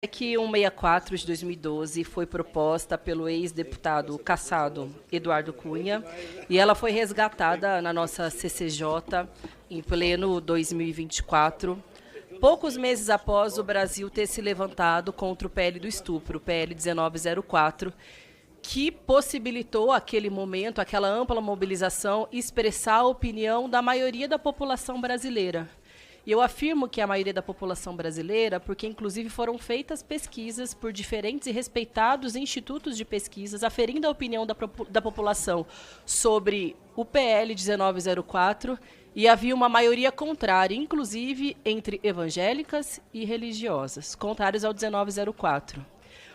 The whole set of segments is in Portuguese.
PEC 164 de 2012 foi proposta pelo ex-deputado cassado Eduardo Cunha e ela foi resgatada na nossa CCJ em pleno 2024, poucos meses após o Brasil ter se levantado contra o PL do estupro, o PL 1904, que possibilitou aquele momento, aquela ampla mobilização, expressar a opinião da maioria da população brasileira. E eu afirmo que a maioria da população brasileira, porque inclusive foram feitas pesquisas por diferentes e respeitados institutos de pesquisas, aferindo a opinião da população sobre o PL 1904, e havia uma maioria contrária, inclusive entre evangélicas e religiosas, contrários ao 1904.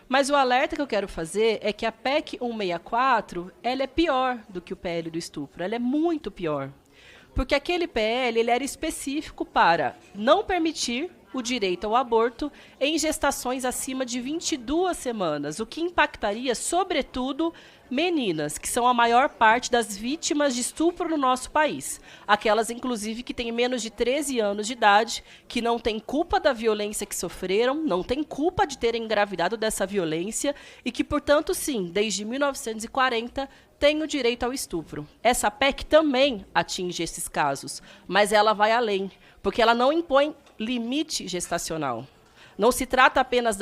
Mas o alerta que eu quero fazer é que a PEC 164, ela é pior do que o PL do estupro, ela é muito pior. Porque aquele PL ele era específico para não permitir o direito ao aborto em gestações acima de 22 semanas, o que impactaria, sobretudo, meninas, que são a maior parte das vítimas de estupro no nosso país. Aquelas, inclusive, que têm menos de 13 anos de idade, que não têm culpa da violência que sofreram, não têm culpa de terem engravidado dessa violência e que, portanto, sim, desde 1940, têm o direito ao estupro. Essa PEC também atinge esses casos, mas ela vai além, porque ela não impõe limite gestacional. Não se trata apenas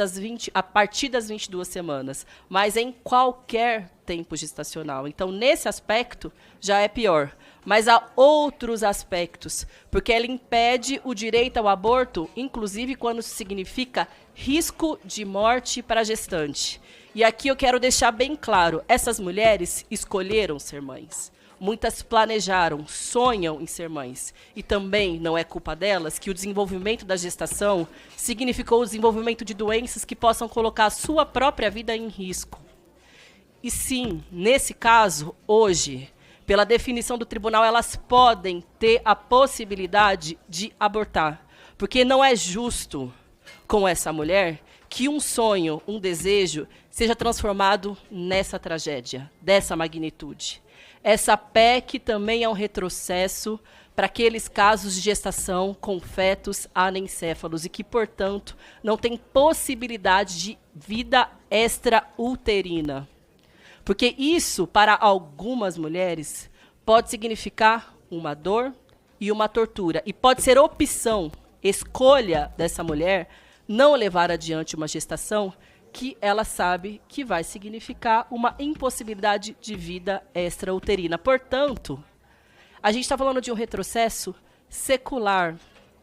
a partir das 22 semanas, mas em qualquer tempo gestacional. Então, nesse aspecto, já é pior. Mas há outros aspectos, porque ela impede o direito ao aborto, inclusive quando isso significa risco de morte para a gestante. E aqui eu quero deixar bem claro, essas mulheres escolheram ser mães. Muitas planejaram, sonham em ser mães. E também não é culpa delas que o desenvolvimento da gestação significou o desenvolvimento de doenças que possam colocar a sua própria vida em risco. E sim, nesse caso, hoje, pela definição do tribunal, elas podem ter a possibilidade de abortar. Porque não é justo com essa mulher que um sonho, um desejo, seja transformado nessa tragédia, dessa magnitude. Essa PEC também é um retrocesso para aqueles casos de gestação com fetos anencéfalos e que, portanto, não tem possibilidade de vida extrauterina. Porque isso, para algumas mulheres, pode significar uma dor e uma tortura. E pode ser opção, escolha dessa mulher, não levar adiante uma gestação que ela sabe que vai significar uma impossibilidade de vida extrauterina. Portanto, a gente está falando de um retrocesso secular,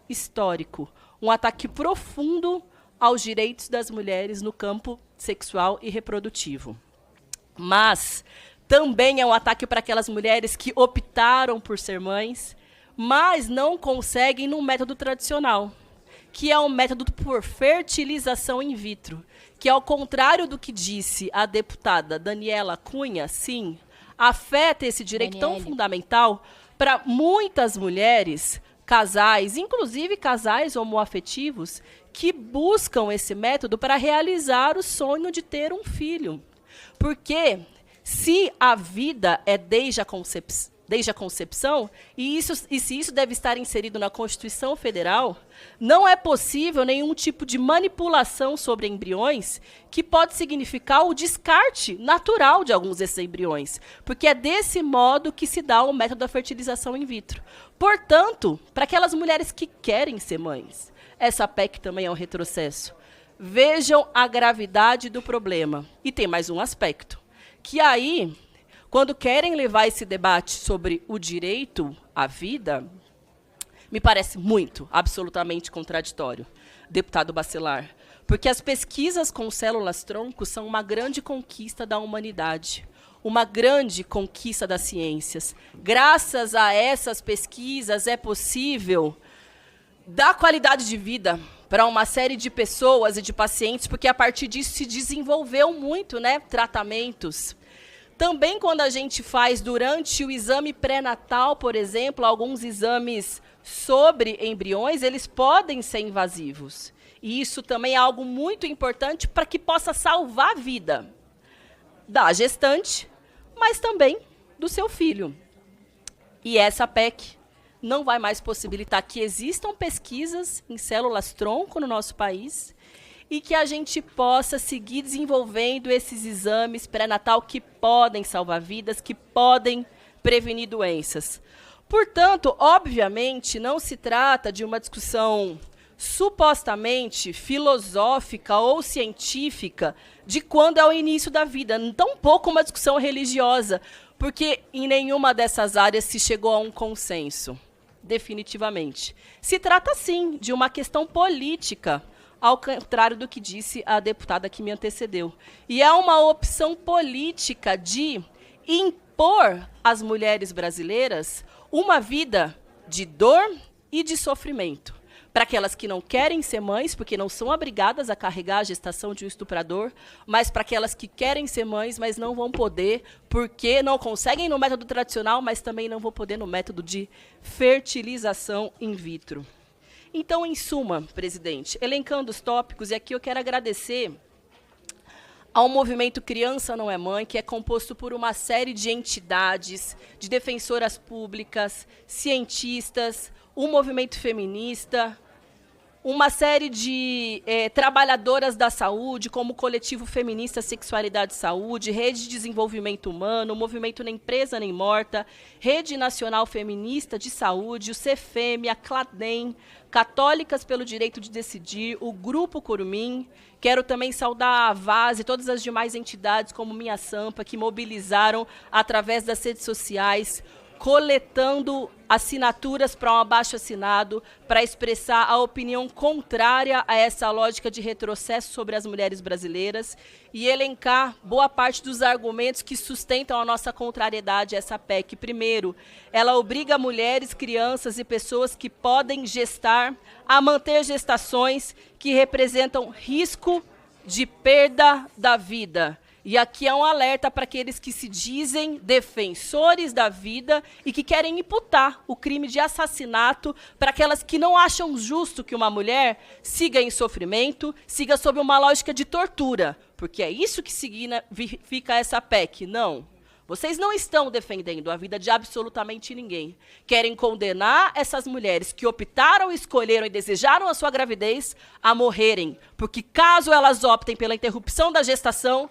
histórico, um ataque profundo aos direitos das mulheres no campo sexual e reprodutivo. Mas também é um ataque para aquelas mulheres que optaram por ser mães, mas não conseguem no método tradicional, que é um método por fertilização in vitro, que, ao contrário do que disse a deputada Daniela Cunha, sim, afeta esse direito tão fundamental para muitas mulheres, casais, inclusive casais homoafetivos, que buscam esse método para realizar o sonho de ter um filho. Porque se a vida é desde a concepção, e se isso deve estar inserido na Constituição Federal, não é possível nenhum tipo de manipulação sobre embriões que pode significar o descarte natural de alguns desses embriões, porque é desse modo que se dá o método da fertilização in vitro. Portanto, para aquelas mulheres que querem ser mães, essa PEC também é um retrocesso. Vejam a gravidade do problema. E tem mais um aspecto, que aí, quando querem levar esse debate sobre o direito à vida, me parece muito, absolutamente contraditório, deputado Bacelar, porque as pesquisas com células-tronco são uma grande conquista da humanidade, uma grande conquista das ciências. Graças a essas pesquisas é possível dar qualidade de vida para uma série de pessoas e de pacientes, porque a partir disso se desenvolveu muito, né, tratamentos. Também quando a gente faz durante o exame pré-natal, por exemplo, alguns exames sobre embriões, eles podem ser invasivos. E isso também é algo muito importante para que possa salvar a vida da gestante, mas também do seu filho. E essa PEC não vai mais possibilitar que existam pesquisas em células-tronco no nosso país e que a gente possa seguir desenvolvendo esses exames pré-natal que podem salvar vidas, que podem prevenir doenças. Portanto, obviamente, não se trata de uma discussão supostamente filosófica ou científica de quando é o início da vida, tampouco uma discussão religiosa, porque em nenhuma dessas áreas se chegou a um consenso, definitivamente. Se trata, sim, de uma questão política, ao contrário do que disse a deputada que me antecedeu. E é uma opção política de impor às mulheres brasileiras uma vida de dor e de sofrimento. Para aquelas que não querem ser mães, porque não são obrigadas a carregar a gestação de um estuprador, mas para aquelas que querem ser mães, mas não vão poder, porque não conseguem no método tradicional, mas também não vão poder no método de fertilização in vitro. Então, em suma, presidente, elencando os tópicos, e aqui eu quero agradecer ao movimento Criança Não é Mãe, que é composto por uma série de entidades, de defensoras públicas, cientistas, um movimento feminista, uma série de trabalhadoras da saúde, como o Coletivo Feminista Sexualidade e Saúde, Rede de Desenvolvimento Humano, o Movimento Nem Presa Nem Morta, Rede Nacional Feminista de Saúde, o CEFEM, a CLADEM, Católicas pelo Direito de Decidir, o Grupo Curumim. Quero também saudar a VAZ e todas as demais entidades, como Minha Sampa, que mobilizaram através das redes sociais, coletando assinaturas para um abaixo-assinado, para expressar a opinião contrária a essa lógica de retrocesso sobre as mulheres brasileiras e elencar boa parte dos argumentos que sustentam a nossa contrariedade a essa PEC. Primeiro, ela obriga mulheres, crianças e pessoas que podem gestar a manter gestações que representam risco de perda da vida. E aqui é um alerta para aqueles que se dizem defensores da vida e que querem imputar o crime de assassinato para aquelas que não acham justo que uma mulher siga em sofrimento, siga sob uma lógica de tortura, porque é isso que significa essa PEC. Não. Vocês não estão defendendo a vida de absolutamente ninguém. Querem condenar essas mulheres que optaram, escolheram e desejaram a sua gravidez a morrerem, porque caso elas optem pela interrupção da gestação,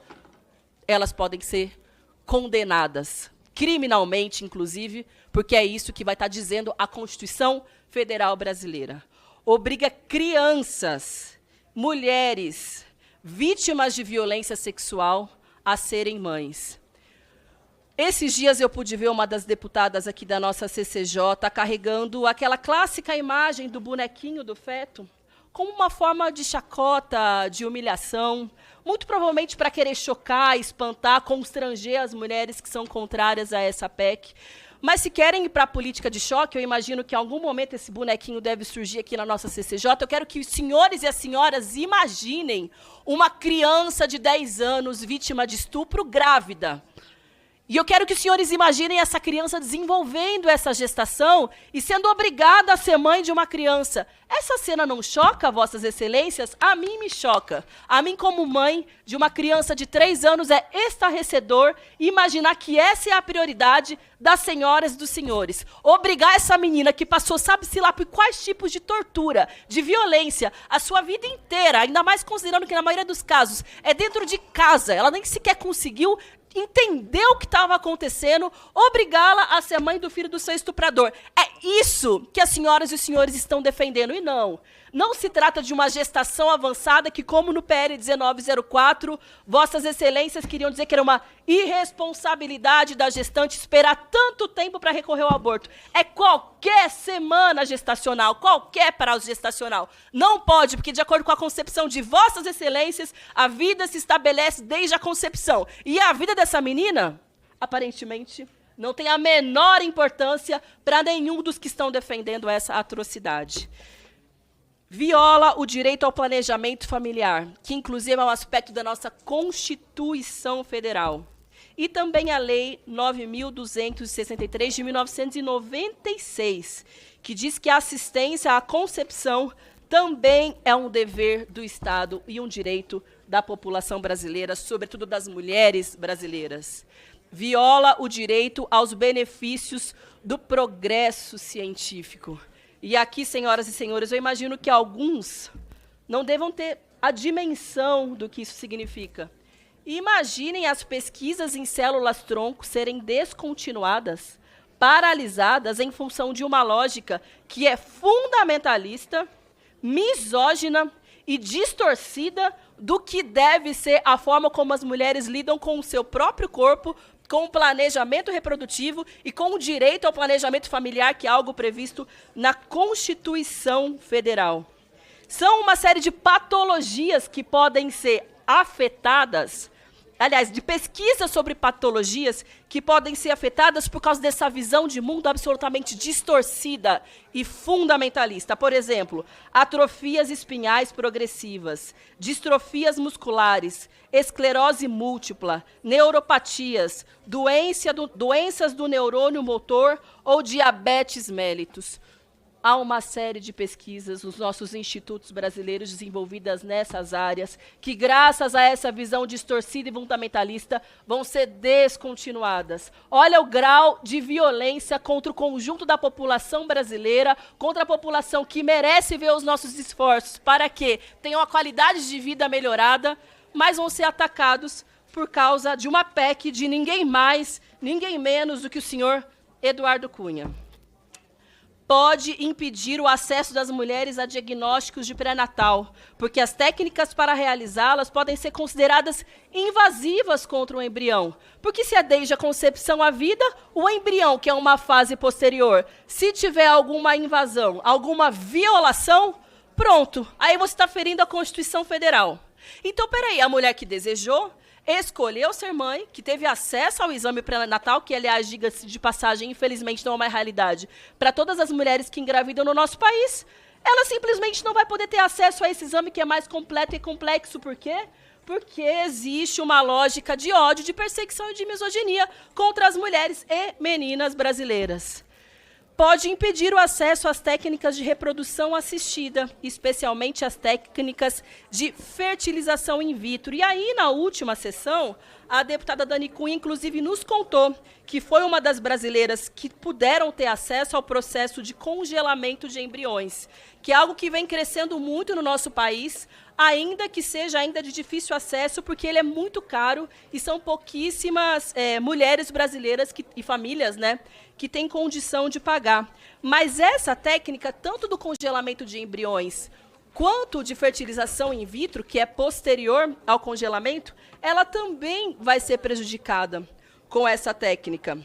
elas podem ser condenadas, criminalmente, inclusive, porque é isso que vai estar dizendo a Constituição Federal Brasileira. Obriga crianças, mulheres, vítimas de violência sexual a serem mães. Esses dias eu pude ver uma das deputadas aqui da nossa CCJ carregando aquela clássica imagem do bonequinho do feto, como uma forma de chacota, de humilhação, muito provavelmente para querer chocar, espantar, constranger as mulheres que são contrárias a essa PEC. Mas se querem ir para a política de choque, eu imagino que em algum momento esse bonequinho deve surgir aqui na nossa CCJ. Eu quero que os senhores e as senhoras imaginem uma criança de 10 anos vítima de estupro grávida. E eu quero que os senhores imaginem essa criança desenvolvendo essa gestação e sendo obrigada a ser mãe de uma criança. Essa cena não choca, vossas excelências? A mim me choca. A mim, como mãe de uma criança de 3 anos, é estarrecedor imaginar que essa é a prioridade das senhoras e dos senhores. Obrigar essa menina que passou, sabe-se lá por quais tipos de tortura, de violência, a sua vida inteira, ainda mais considerando que na maioria dos casos é dentro de casa, ela nem sequer conseguiu entender o que estava acontecendo, obrigá-la a ser mãe do filho do seu estuprador. É isso que as senhoras e os senhores estão defendendo. E não se trata de uma gestação avançada que, como no PL 1904, vossas excelências queriam dizer que era uma irresponsabilidade da gestante esperar tanto tempo para recorrer ao aborto. É qualquer semana gestacional, qualquer prazo gestacional. Não pode, porque de acordo com a concepção de vossas excelências, a vida se estabelece desde a concepção. E a vida dessa menina, aparentemente, não tem a menor importância para nenhum dos que estão defendendo essa atrocidade. Viola o direito ao planejamento familiar, que inclusive é um aspecto da nossa Constituição Federal. E também a Lei 9.263 de 1996, que diz que a assistência à concepção também é um dever do Estado e um direito da população brasileira, sobretudo das mulheres brasileiras. Viola o direito aos benefícios do progresso científico. E aqui, senhoras e senhores, eu imagino que alguns não devam ter a dimensão do que isso significa. Imaginem as pesquisas em células-tronco serem descontinuadas, paralisadas em função de uma lógica que é fundamentalista, misógina e distorcida do que deve ser a forma como as mulheres lidam com o seu próprio corpo, com o planejamento reprodutivo e com o direito ao planejamento familiar, que é algo previsto na Constituição Federal. São uma série de patologias que podem ser afetadas, aliás, de pesquisas sobre patologias que podem ser afetadas por causa dessa visão de mundo absolutamente distorcida e fundamentalista. Por exemplo, atrofias espinhais progressivas, distrofias musculares, esclerose múltipla, neuropatias, doenças do neurônio motor ou diabetes mellitus. Há uma série de pesquisas nos nossos institutos brasileiros desenvolvidas nessas áreas, que, graças a essa visão distorcida e fundamentalista, vão ser descontinuadas. Olha o grau de violência contra o conjunto da população brasileira, contra a população que merece ver os nossos esforços para que tenham a qualidade de vida melhorada, mas vão ser atacados por causa de uma PEC de ninguém mais, ninguém menos do que o senhor Eduardo Cunha. Pode impedir o acesso das mulheres a diagnósticos de pré-natal, porque as técnicas para realizá-las podem ser consideradas invasivas contra o embrião. Porque se é desde a concepção à vida, o embrião, que é uma fase posterior, se tiver alguma invasão, alguma violação, pronto, aí você está ferindo a Constituição Federal. Então, peraí, a mulher que desejou, escolheu ser mãe, que teve acesso ao exame pré-natal, que, aliás, diga-se de passagem, infelizmente não é uma realidade para todas as mulheres que engravidam no nosso país, ela simplesmente não vai poder ter acesso a esse exame que é mais completo e complexo. Por quê? Porque existe uma lógica de ódio, de perseguição e de misoginia contra as mulheres e meninas brasileiras. Pode impedir o acesso às técnicas de reprodução assistida, especialmente as técnicas de fertilização in vitro. E aí, na última sessão, a deputada Dani Cunha, inclusive, nos contou que foi uma das brasileiras que puderam ter acesso ao processo de congelamento de embriões, que é algo que vem crescendo muito no nosso país, ainda que seja ainda de difícil acesso, porque ele é muito caro e são pouquíssimas mulheres brasileiras e famílias, né, que têm condição de pagar. Mas essa técnica, tanto do congelamento de embriões quanto de fertilização in vitro, que é posterior ao congelamento, ela também vai ser prejudicada com essa técnica,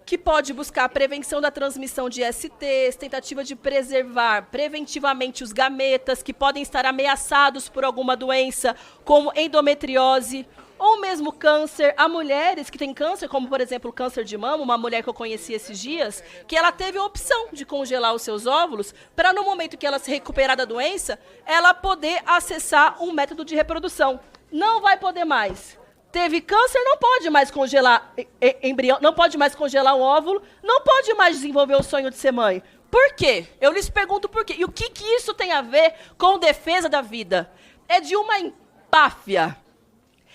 que pode buscar a prevenção da transmissão de STs, tentativa de preservar preventivamente os gametas que podem estar ameaçados por alguma doença, como endometriose, ou mesmo câncer. Há mulheres que têm câncer, como, por exemplo, o câncer de mama, uma mulher que eu conheci esses dias, que ela teve a opção de congelar os seus óvulos para, no momento que ela se recuperar da doença, ela poder acessar um método de reprodução. Não vai poder mais. Teve câncer, não pode mais congelar embrião, não pode mais congelar um óvulo, não pode mais desenvolver o sonho de ser mãe. Por quê? Eu lhes pergunto por quê. E o que isso tem a ver com defesa da vida? É de uma empáfia,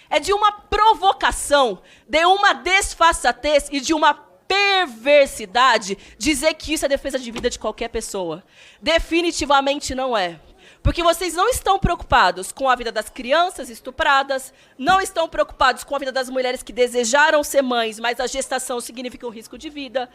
é de uma provocação, de uma desfaçatez e de uma perversidade dizer que isso é defesa de vida de qualquer pessoa. Definitivamente não é. Porque vocês não estão preocupados com a vida das crianças estupradas, não estão preocupados com a vida das mulheres que desejaram ser mães, mas a gestação significa um risco de vida.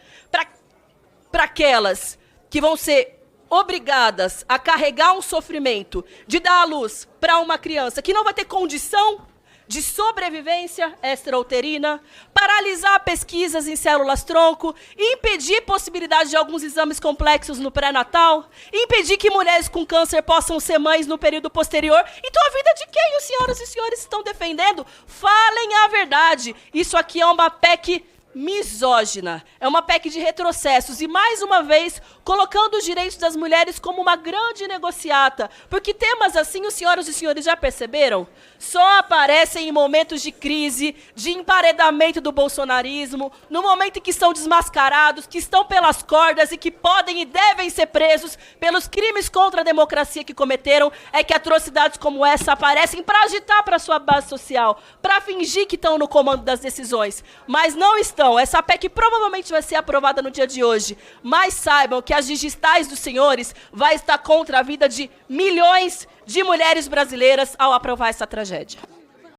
Para aquelas que vão ser obrigadas a carregar um sofrimento de dar à luz para uma criança que não vai ter condição de sobrevivência extrauterina, paralisar pesquisas em células-tronco, impedir possibilidade de alguns exames complexos no pré-natal, impedir que mulheres com câncer possam ser mães no período posterior. Então a vida de quem os senhoras e senhores estão defendendo? Falem a verdade. Isso aqui é uma PEC misógina, é uma PEC de retrocessos e, mais uma vez, colocando os direitos das mulheres como uma grande negociata, porque temas assim, os senhoras e senhores já perceberam, só aparecem em momentos de crise, de emparedamento do bolsonarismo, no momento em que são desmascarados, que estão pelas cordas e que podem e devem ser presos pelos crimes contra a democracia que cometeram, é que atrocidades como essa aparecem para agitar para sua base social, para fingir que estão no comando das decisões, mas não estão. atenção, essa PEC provavelmente vai ser aprovada no dia de hoje, mas saibam que as digitais dos senhores vai estar contra a vida de milhões de mulheres brasileiras ao aprovar essa tragédia.